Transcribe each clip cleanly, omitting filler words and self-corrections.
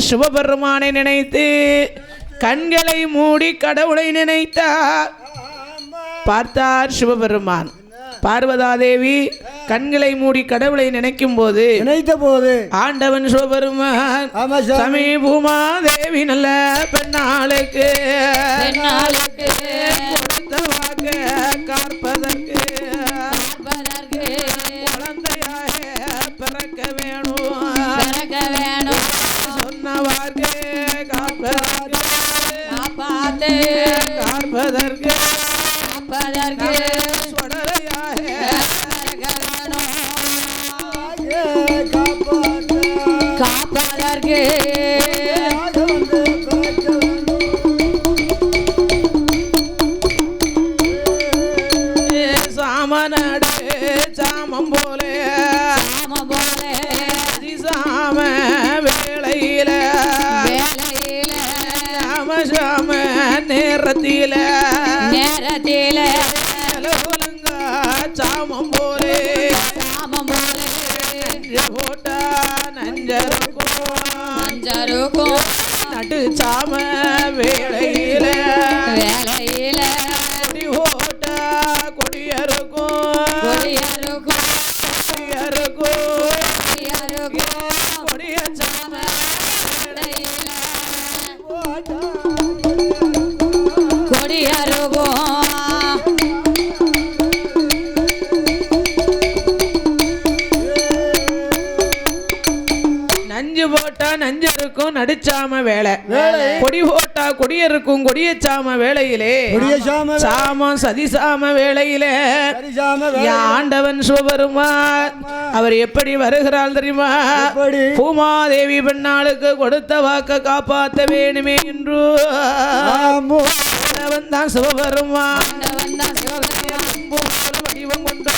சிவபெருமானை நினைத்து கண்களை மூடி கடவுளை நினைத்தார். பார்த்தார் சிவபெருமான். பார்வதாதேவி கண்களை மூடி கடவுளை நினைக்கும் போது ஆண்டவன் சிவபெருமான் சமீபூமாதேவி நல்ல பெண்ணாளுக்கு கொடுத்த வாக்கு காப்பதற்கு குழந்தையாக பிறக்க வேணும் சொன்ன வாக்கு காப்பதற்கு காப்பதற்கு சாமனடு சாமம் போலே சாம வேளையில சாம நேரத்தில சாமம் போலே போட்டா நஞ்சருக்கும் நடு சாம வேளையில கொடி போட்டா கொடியருக்கும் கொடிய சாம கொடியருக்கும் நஞ்சு போட்டா நஞ்சருக்கும் நடுச்சாம வேலை கொடி போட்டா கொடியருக்கும் கொடியச்சாம வேளையிலே சாமம் சதிசாம வேளையிலே ஆண்டவன் சிவபெருமான் அவர் எப்படி வருகிறாள் தெரியுமா? பூமாதேவி பெண்ணாளுக்கு கொடுத்த வாக்க காப்பாற்ற வேணுமே என்று தான் சிவபெருமான் வடிவம் கொண்டு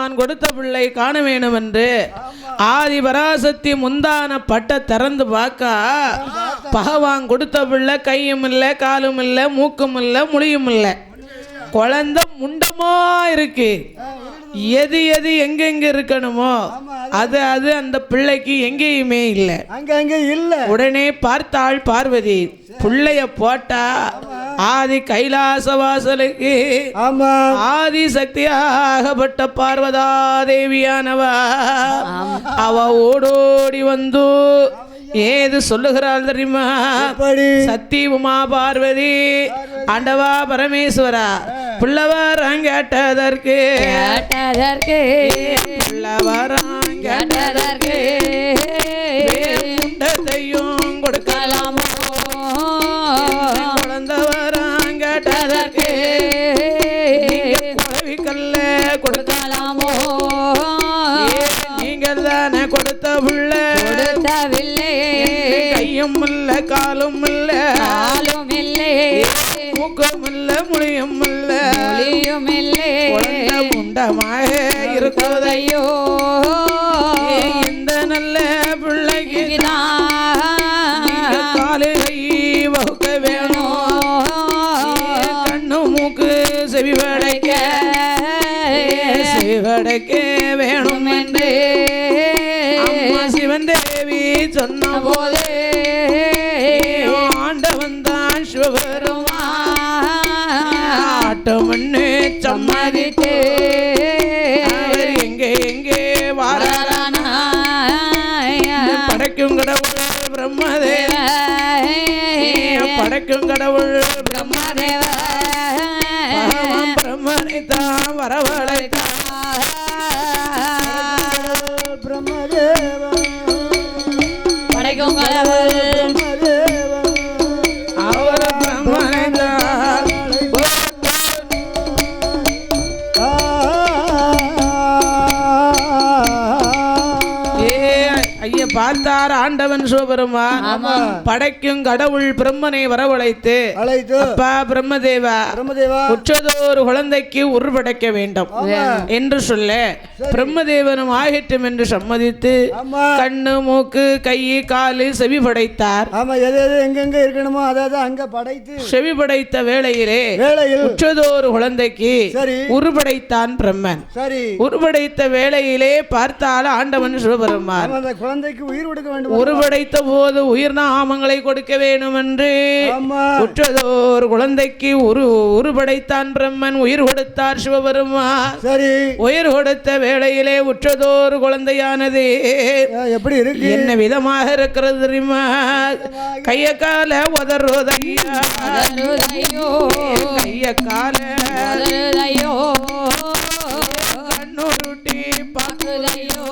பகவான் கொடுத்த பிள்ளை காண வேணும் என்று ஆதி பராசக்தி முந்தான பட்டை திறந்து பார்க்க பகவான் கொடுத்த பிள்ளை கையும் இல்லை காலும் இல்லை மூக்கும் இல்லை முழியும் இல்லை குழந்தை முண்டமா இருக்கு எது எது எங்கெங்க இருக்கணுமோ அது அது அந்த பிள்ளைக்கு எங்கேயுமே இல்லை உடனே பார்த்தாள் பார்வதி பிள்ளைய போட்டா ஆதி கைலாச வாசலுக்கு ஆதி சக்தியாகப்பட்ட பார்வதா தேவியானவா அவ ஓடோடி வந்து ஏது சொல்லுகிறாள் தெரியுமா சக்தி உமா பார்வதி ஆண்டவா பரமேஸ்வரா புள்ளவரம் கேட்டதற்கு புள்ளவரம் கேட்டதற்கு முண்டத்தையும் கொடுக்கலாமோ குழந்தவரம் கேட்டதற்கு குழவிக்கல்ல கொடுக்கலாமோ நீங்கள் தானே கொடுத்த புள்ள கையும் இல்ல காலும் இல்ல மூக்கும் இல்ல முழியும் இல்ல முண்டமாக இருக்குதையோ இந்த நல்ல பிள்ளைக்கு காலு கை வகுக்க வேணும் கண்ணு மூக்கு செவிவடைக்க வேணும் என்று சிவன் தேவி சொன்ன போதே ஆண்டவன் தான் சிவபெருமான் ஆட்டமண்ணு சம்மதித்து அவர் எங்கே எங்கே வாரான படைக்கும் கடவுள் பிரம்மதேவ படைக்கும் கடவுள் பிரம்மதேவ பிரம்மனை தான் வரவழைத்தான் பார்த்தார் ஆண்டவன் சிவபெருமான் படைக்கும் கடவுள் பிரம்மனை வரவழைத்து அப்பா பிரம்மதேவா உற்றதோரு குழந்தைக்கு உருப்படைக்க வேண்டும் என்று சொல்ல பிரம்மதேவனும் ஆகட்டும் என்று சம்மதித்து கண்ணு மூக்கு கை காலு செவி படைத்தார் எங்கெங்க இருக்கணுமோ அதாவது அங்க படைத்து செவி படைத்த வேளையிலே உற்றதோரு குழந்தைக்கு உருப்படைத்தான் பிரம்மன் உருப்படைத்த வேளையிலே பார்த்தால் ஆண்டவன் சிவபெருமான் குழந்தைக்கு உயிர் கொடுக்க வேண்டும் உருவடைத்த போது உயிர் நாமங்களை கொடுக்க வேண்டும் என்று உற்றதோர் குழந்தைக்கு உருவடைத்தான் பிரம்மன் உயிர் கொடுத்தார் சிவபெருமான் உயிர் கொடுத்த வேளையிலே உற்றதோர் குழந்தையானது எப்படி இருக்கு என்ன விதமாக இருக்கிறது தெரியுமா கைய கால உதறுதையா கைய கால கண்ணுருட்டி பார்க்குதையோ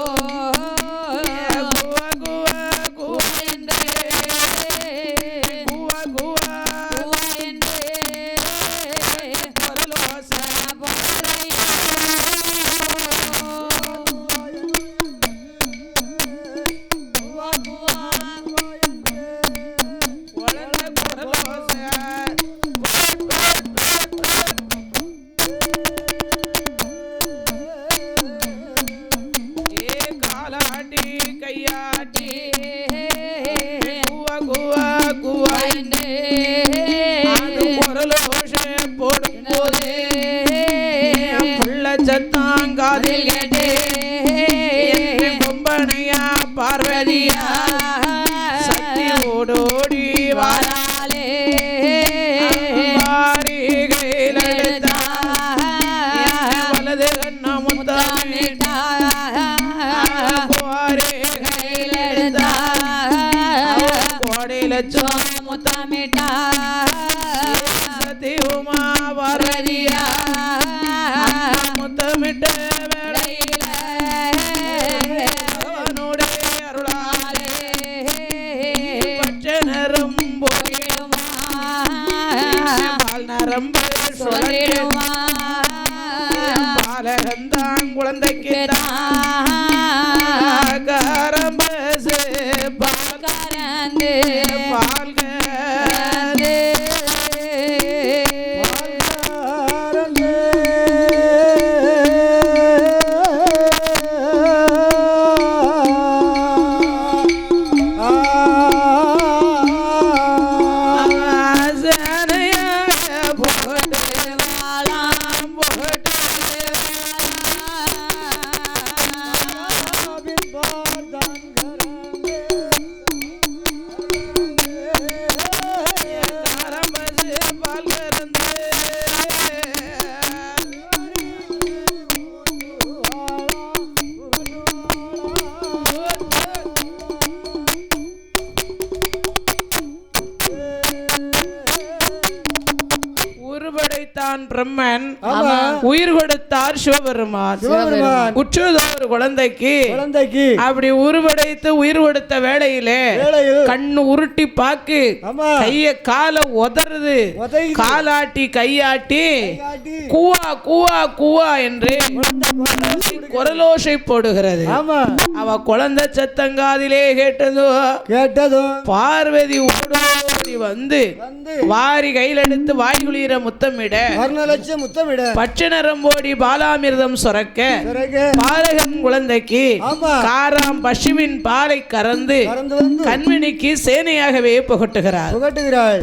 சத்தாங்காதில் கேட்டே பொம்பனையா பார்வதியா சக்தி ஓடோடி வாராலே கையில் வலது கண்ண முத்தமிட்டா கையில் கோடை லட்சம் முத்தமிட்டா சக்தி உமா பார்வதியா முத்தமிட்ட வேளையில அவனுடைய அருளாலே பச்சை நரம்பு பால் நரம்பு சொல்லிடுமா பாலகந்தான் குழந்தைக்கு கரம்பு பால் கரந்து பால் உருவடைத்தான் பிரம்மன், உயிர் கொடுத்தார் சிவபெருமான். உற்றதோர் குழந்தைக்கு அப்படி உருவடைத்து உயிர் கொடுத்த வேளையிலே கண்ணு உருட்டி பாக்கு, கைய கால உதறுது, காலாட்டி கையாட்டி கூவா கூவா கூவா என்று குரலோசை போடுகிறது. அவ குழந்தை சத்தங்காதிலே கேட்டதும் பார்வதி ஓடி வந்து வாரி கையில் எடுத்து வாய்குளிர முத்தமிட பச்சை பாலாமிர்தம் சுரக்க பாலகன் குழந்தைக்கு காராம் பசுவின் பாலை கறந்து கண்மணிக்கு சேனையாகவே புகட்டுகிறார்.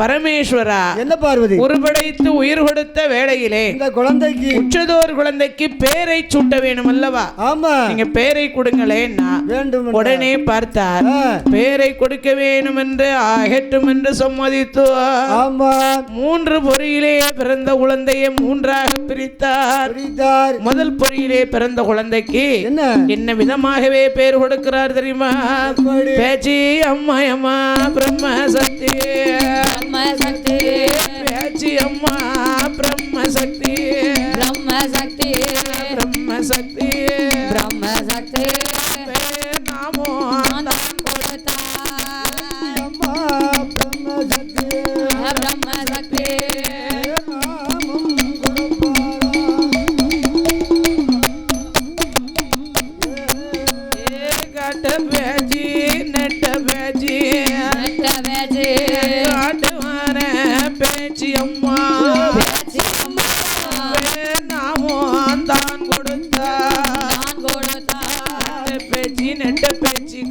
பரமேஸ்வரா, என்ன பார்வதி உருவடைத்து உயிர் கொடுத்த வேளையிலே குழந்தைக்கு உச்சதோர் குழந்தைக்கு பேரை சூட்ட வேணும் அல்லவா? நீங்க பேரை கொடுங்களேன். உடனே பார்த்தார், பேரை கொடுக்க வேணும் என்று ஆகட்டும் என்று சம்மதித்து 3 பொறியிலே பிறந்த குழந்தையை 3ஆக பிரித்தார். முதல் பொறியிலே பிறந்த குழந்தைக்கு என்ன விதமாகவே பேர் கொடுக்கிறார் தெரியுமா? பேச்சி அம்மாயம்மா பிரம்ம சக்தி, பேச்சி அம்மா பிரம்ம சக்தி, பிரம்ம சக்தி, பிரம்ம சக்தி, பிரம்ம சக்தி. நாமோ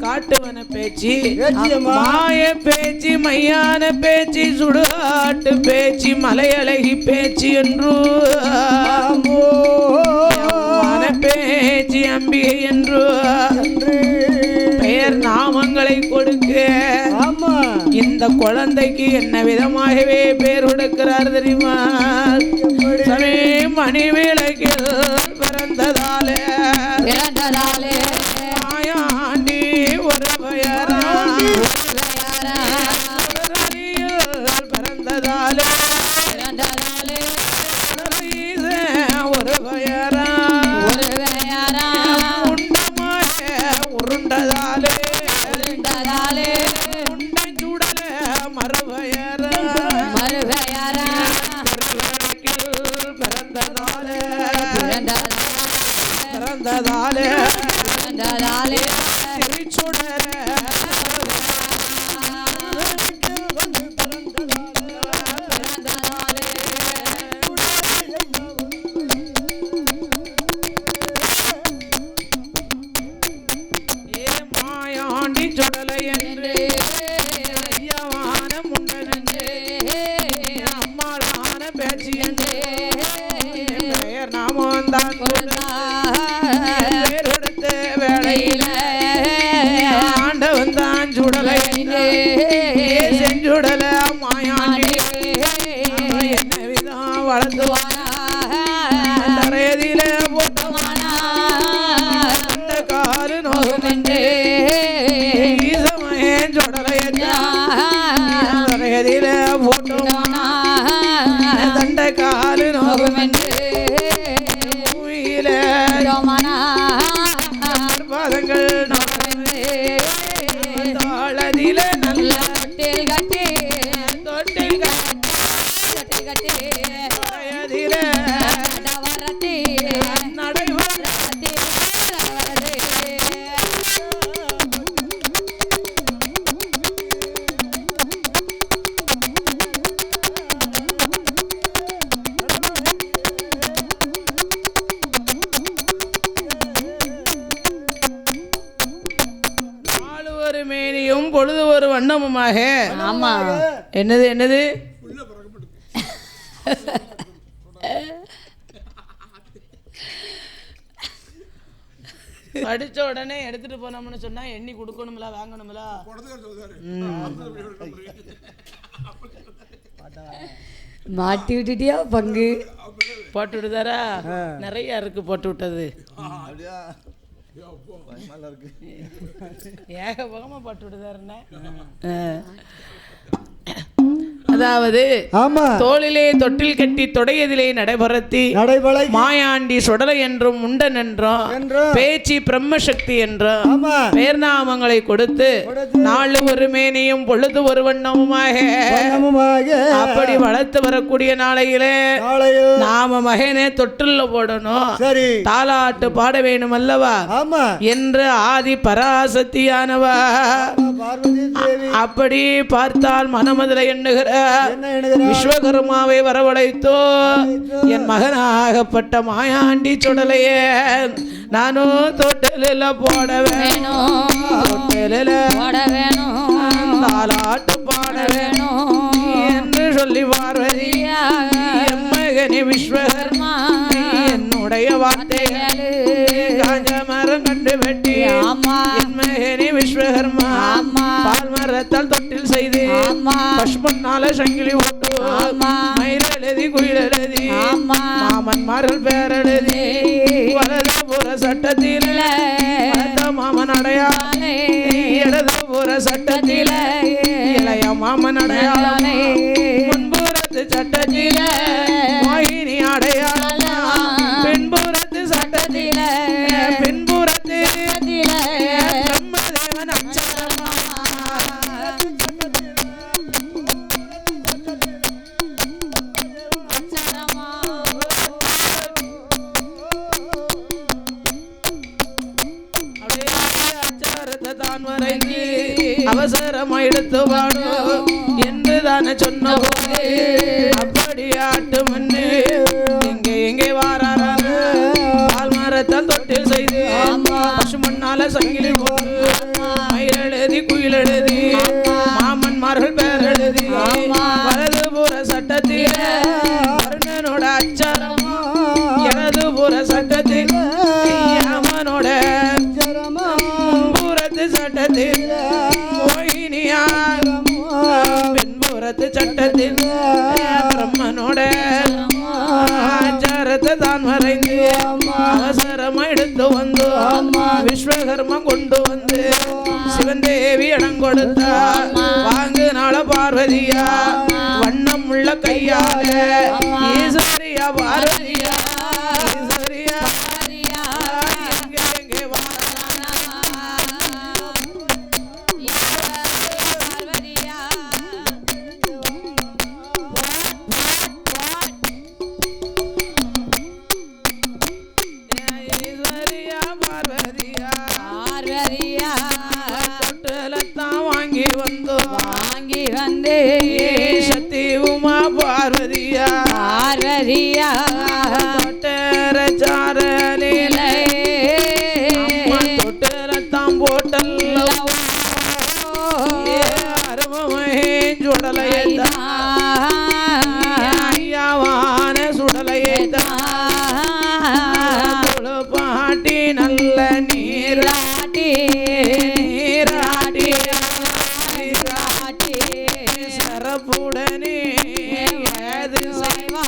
காட்டுவன பேச்சு, மாய பேச்சு, மையான பேச்சு, சுடுகாட்டு பேச்சு, மலையழகி பேச்சு என்று பேச்சு, அம்பிகை என்று பெயர் நாமங்களை கொடுக்க இந்த குழந்தைக்கு என்ன விதமாகவே பேர் கொடுக்கிறார் தெரியுமா? மணி விளக்கில் பிறந்ததாலே மாயாண்டி ஒரு பிறந்ததாலே ஒரு பயரா உருண்டதாலே உண்டச்சுடல மறுபயர பிறந்ததாலே திருச்சுடர மாயாண்டி சுடலை என்று ஐயவான முண்டன் என்று அம்மாளான பேச்சு என்று பெயர் நாமம் தான் பேர் கொடுத்த வேளையில ஆண்டவன் தான் சுடலை செஞ்சுடல மாயாண்டி என்ன விதம் வளர்த்துவானா தரையதில போட்டவானா அந்த காரு நோகம் என்று ஈசமயன் சுடலை தரையதில போட்டவானா தண்ட காலு நோகம் என்று பாதங்கள் தாளதில நல்ல தொட்டில் கட்டி நடைவரத்தி மேனியும் பொழுது ஒரு வண்ணமுமாக. ஆமா, என்னது படிச்ச உடனே எடுத்துட்டு போனோம்னு சொன்னா எண்ணி கொடுக்கணும்ல, வாங்கணும்ல. மாட்டி விட்டுட்டியா பங்கு போட்டு விடுதாரா? நிறைய இருக்கு போட்டு விட்டது, ஏகபோகமா போட்டு விடுதாருன்னு. அதாவது ஆமா தோளிலே தொட்டில் கட்டி தொடையதிலே நடைபெறத்தி நடைபலை மாயாண்டி சுடலை என்றும் முண்டன் என்றும் பேச்சு பிரம்மசக்தி என்றும் ஆமா பேர்நாமங்களை கொடுத்து நாலு ஒரு மேனியும் பொழுது ஒரு வண்ணமுமாக அப்படி வளர்த்து வரக்கூடிய நாளையிலே நாம மகனே தொட்டில்ல போடணும் சரி தாலாட்டு பாட வேணும் அல்லவா ஆமா என்று ஆதி பராசக்தியானவா பார்வதி தேவி அப்படி பார்த்தால் மனமதில எண்ணுகிற என்ன எண்ணுகிறார்? விஸ்வகர்மாவை வரவழைத்தோ என் மகனாகப்பட்ட மாயாண்டி சுடலையே நானும் தொட்டில போட வேணும் தொட்டில போட வேணும் தாலாட்டு பாட வேணும் என்று சொல்லி பார்வதி என் மகனே விஸ்வகர்மா என்னுடைய வார்த்தைகள் காஞ்ச மரம் கண்டு வெட்டி என் மகனே விஸ்வகர்மா பால் மரத்தால் தொட்டில் செய்து பசுமன்னால சங்கிலி ஓட்டு மயில் எழுதி குயில் எழுதி மாமன் மாறல் பேர் எழுதி வலதுபுற சட்டத்தில் மாமன் அடையாளம் இடதுபுற சட்டத்தில் இளைய மாமன் அடையாளம் முன்புறத்து சட்டத்தில் மோகினி அடையாளம் பின்புறத்து சட்டத்தில் பின்புறத்து பிரம்மதேவன் அச்சரமா அவசரம் எடுத்து வாடும் என்று தானே சொன்ன போது அப்படி ஆட்டு மண்ணு எங்கே எங்கே வாராங்க பால் மரத்தால் தொட்டில் செய்து பசுமண்ணால சங்கிலி போட்டு மயில் எழுதி குயில் எழுதி மாமன்மார்கள் பேர் எழுதி வலதுபுற சட்டத்தில் வருணனோட அச்சாரம் இடதுபுற சட்டத்தில் யாமனோட முன்புறத்து சட்டத்தில் மோகினியார் பின்புறத்து சட்டத்தில் பிரம்மனோட ஆச்சாரத்தை தான் மறைந்து அவசரம் எடுத்து வந்து விஸ்வகர்மா கொண்டு வந்து சிவன் தேவி இடம் கொடுத்தா வாங்கு நாள பார்வதியா வண்ணம் உள்ள கையால ஈஸ்வரியா பார்வதியா ஈஸ்வரியா எங்கே எங்கே ஈஸ்வரியா பார்வதியா தொட்டிலத்தான் வாங்கி வந்து சக்தி உமா பார்வதியா தொட்டர சாரலிலே தொட்டிலத்தான் போட்டல்ல சுடலையத்தான் ஐயாவான சுடலையத்தான் பாட்டி நல்ல நீராட்டி சரப்புடனே ஏது செய்வா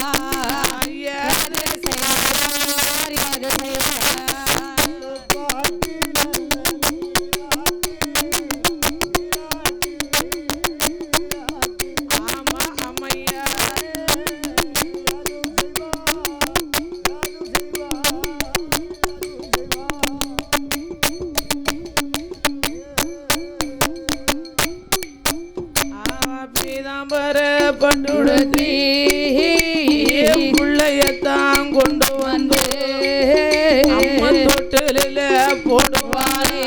ஆமா அம்மையா பீதாம்பர பட்டுடுத்தி பிள்ளையத்தான் கொண்டு வந்து அம்மன் தொட்டில போடுவாரே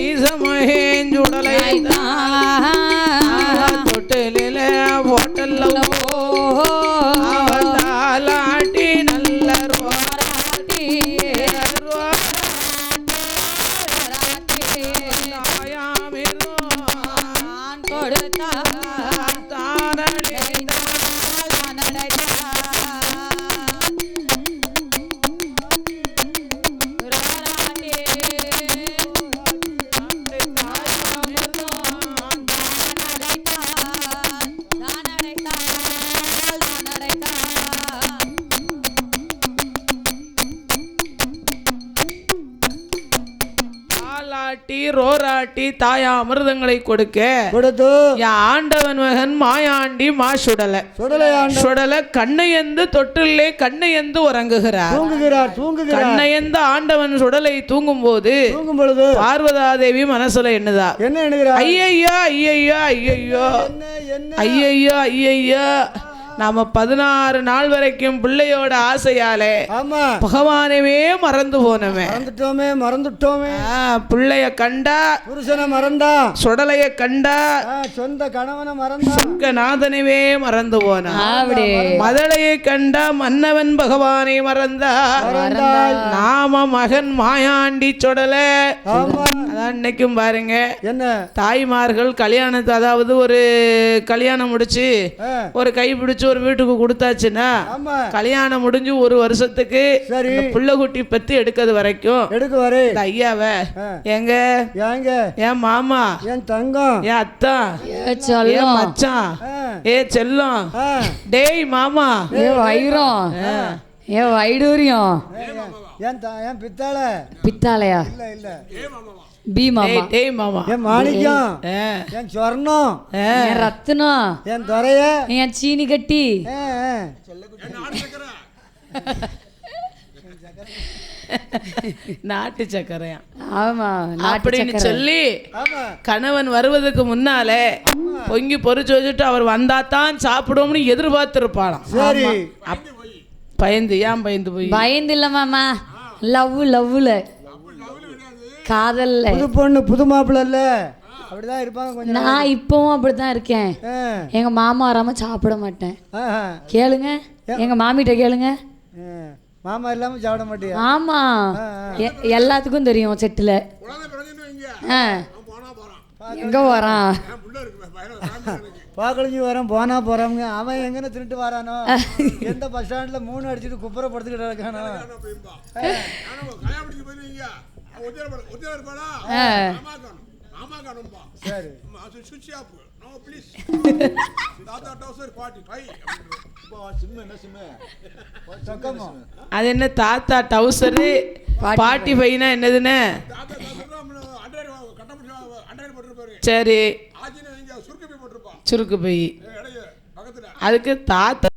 ஈசமகேஞ்சுடலை தொட்டில போட்டல்ல தாலாட்டி நல்ல ஆராட்டி ரோராட்டி தாயா அமிர்தங்களை கொடுக்க கொடுத்து என் ஆண்டவன் மகன் மாயாண்டி சுடலை சுடலை கண்ணையந்து தொட்டிலே கண்ணையந்து உறங்குகிறார் தூங்குகிறார் கண்ணையந்து ஆண்டவன் சுடலை தூங்கும் பொழுது பார்வதாதேவி மனசுல என்னதா என்ன எண்ணுகிறார்? ஐயையோ ஐயையோ ஐயையோ ஐயையோ ஐயையோ நாம 16 நாள் வரைக்கும் பிள்ளையோட ஆசையாலே பகவானவே மறந்து போனோமே மறந்துட்டோமே பிள்ளைய கண்டா புருஷனை மறந்தா சுடலைய கண்டா சொந்த கணவனை மறந்தா நாதனவே மறந்து போனா மதளையை கண்டா மன்னவன் பகவானை மறந்தா நாம மகன் மாயாண்டி சுடல அன்னைக்கும் பாருங்க என்ன தாய்மார்கள் கல்யாணத்தை அதாவது ஒரு கல்யாணம் முடிச்சு ஒரு கை பிடிச்சு ஒரு வீட்டுக்கு கொடுத்தாச்சுன்னா கல்யாணம் முடிஞ்சு ஒரு வருஷத்துக்கு புள்ள குட்டி பத்தி எடுக்கிறது வரைக்கும் ஐயாவ எங்க என் மாமா என் தங்கம் என் அத்தா என் மச்சான் ஏ செல்லம் டேய் மாமா ஏ வைரம் ஏ வைடூரியம் என் பித்தாளையா இல்ல பி மாமா டேய் மாமா என் மாணிக்கம் என் சொர்ணம் என் ரத்னம் என் துறைய என் சீனி கட்டி நாட்டு சக்கரையா ஆமா அப்படின்னு சொல்லி கணவன் வருவதற்கு முன்னாலே பொங்கி பொறிச்சு வச்சுட்டு அவர் வந்தா தான் சாப்பிடுவோம்னு எதிர்பார்த்திருப்பாளாம். பயந்து ஏன் பயந்து இல்ல மாமா லவ்ல காதல்ல புது பொண்ணு புது மாப்பிள்ள அப்படிதான் இருப்பாங்க. நான் இப்பவும் அப்படித்தான் இருக்கேன். எங்க மாமா வராம சாப்பிட மாட்டேன். கேளுங்க எங்க மாமிட்ட கேளுங்க. மாமா இல்லாம சாப்பிட மாட்டியா? ஆமா எல்லாத்துக்கும் தெரியும் செட்டுல எங்க வரான் பாக்கழிஞ்சு வரேன் போனா போறாங்க. அவன் எங்கன்னு திருட்டு வரானோ எந்த பஸ் ஸ்டாண்ட்ல 3 அடிச்சுட்டு குப்புற படுத்துக்கிட்டு இருக்கானோ. அது என்ன தாத்தா டவுசரு 45னா என்னதுன்னு சரி சுருக்கு பை அதுக்கு தாத்தா